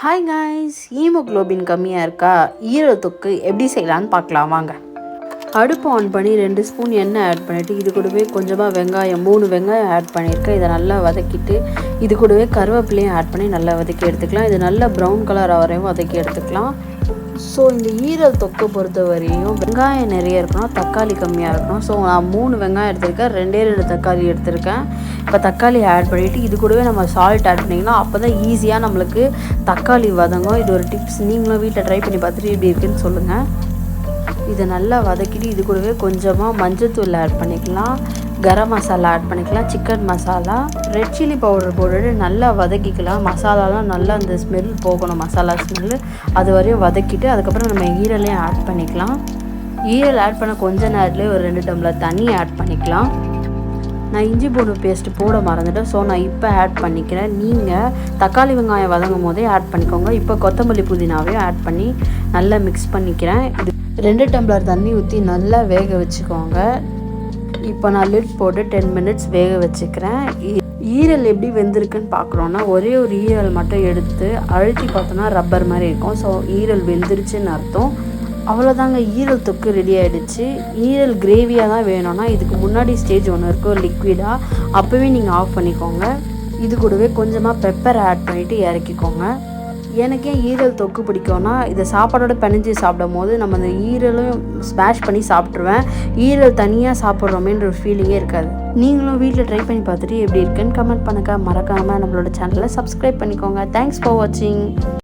Hi guys, haemoglobin கம்மியாக இருக்கா? ஈரல் தொக்கு எப்படி செய்யலான்னு பார்க்கலாம் வாங்க. அடுப்பு ஆன் பண்ணி 2 ஸ்பூன் எண்ணெய் ஆட் பண்ணிவிட்டு இது கூடவே கொஞ்சமாக வெங்காயம் 3 வெங்காயம் ஆட் பண்ணியிருக்கேன். இதை நல்லா வதக்கிட்டு இது கூடவே கருவேப்பிலையும் ஆட் பண்ணி நல்லா வதக்கி எடுத்துக்கலாம். இது நல்லா ப்ரௌன் கலர் வரையும் வதக்கி எடுத்துக்கலாம். ஸோ இந்த ஈரல் தொக்கை பொறுத்த வரையும் வெங்காயம் நிறைய இருக்கணும், தக்காளி கம்மியாக இருக்கணும். ஸோ நான் 3 வெங்காயம் எடுத்திருக்கேன், 2 தக்காளி எடுத்திருக்கேன். இப்போ தக்காளி ஆட் பண்ணிவிட்டு இது கூடவே நம்ம சால்ட் ஆட் பண்ணிங்கன்னா அப்போ தான் ஈஸியாக நம்மளுக்கு தக்காளி வதங்கும். இது ஒரு டிப்ஸ், நீங்களும் வீட்டில் ட்ரை பண்ணி பார்த்துட்டு எப்படி இருக்குன்னு சொல்லுங்கள். இதை நல்லா வதக்கிட்டு இது கூடவே கொஞ்சமாக மஞ்சள்தூள் ஆட் பண்ணிக்கலாம், கரம் மசாலா ஆட் பண்ணிக்கலாம், chicken masala, red chilli powder போட்டுட்டு நல்லா வதக்கிக்கலாம். மசாலாலாம் நல்லா அந்த ஸ்மெல் போகணும், மசாலா ஸ்மெல்லு அது வரையும் வதக்கிட்டு அதுக்கப்புறம் நம்ம ஈரலையும் ஆட் பண்ணிக்கலாம். ஈரல் ஆட் பண்ண கொஞ்ச நேரத்துலேயே ஒரு 2 டம்ளர் தண்ணி ஆட் பண்ணிக்கலாம். நான் இஞ்சி பூண்டு பேஸ்ட்டு போட மறந்துட்டேன், ஸோ நான் இப்போ ஆட் பண்ணிக்கிறேன். நீங்கள் தக்காளி வெங்காயம் வதங்கும் போதே ஆட் பண்ணிக்கோங்க. இப்போ கொத்தமல்லி புதினாவையும் ஆட் பண்ணி நல்லா மிக்ஸ் பண்ணிக்கிறேன். இது 2 டம்ளர் தண்ணி ஊற்றி நல்லா வேக வச்சுக்கோங்க. இப்போ நான் லிட் போட்டு 10 மினிட்ஸ் வேக வச்சுக்கிறேன். ஈரல் எப்படி வெந்திருக்குன்னு பார்க்குறோன்னா ஒரே ஒரு ஈரல் மட்டும் எடுத்து அழுத்தி பார்த்தோன்னா ரப்பர் மாதிரி இருக்கும். ஸோ ஈரல் வெந்துருச்சுன்னு அர்த்தம். அவ்வளோதாங்க, ஈரல் தொக்கு ரெடி ஆகிடுச்சு. ஈரல் கிரேவியாக தான் வேணும்னா இதுக்கு முன்னாடி ஸ்டேஜ் ஒன்று இருக்கும் லிக்விடாக, அப்போவே நீங்கள் ஆஃப் பண்ணிக்கோங்க. இது கூடவே கொஞ்சமாக பெப்பர் ஆட் பண்ணிவிட்டு இறக்கிக்கோங்க. எனக்கே ஈரல் தொக்கு பிடிக்கும்னா இதை சாப்பாடோட பிணைஞ்சி சாப்பிடும் போது நம்ம அந்த ஈரலும் ஸ்மாஷ் பண்ணி சாப்பிட்ருவேன். ஈரல் தனியாக சாப்பிட்றோமேன்ற ஒரு ஃபீலிங்கே இருக்காது. நீங்களும் வீட்டில் ட்ரை பண்ணி பார்த்துட்டு எப்படி இருக்குன்னு கமெண்ட் பண்ணுங்கள். மறக்காமல் நம்மளோட சேனலை சப்ஸ்கிரைப் பண்ணிக்கோங்க. தேங்க்ஸ் ஃபார் வாட்சிங்.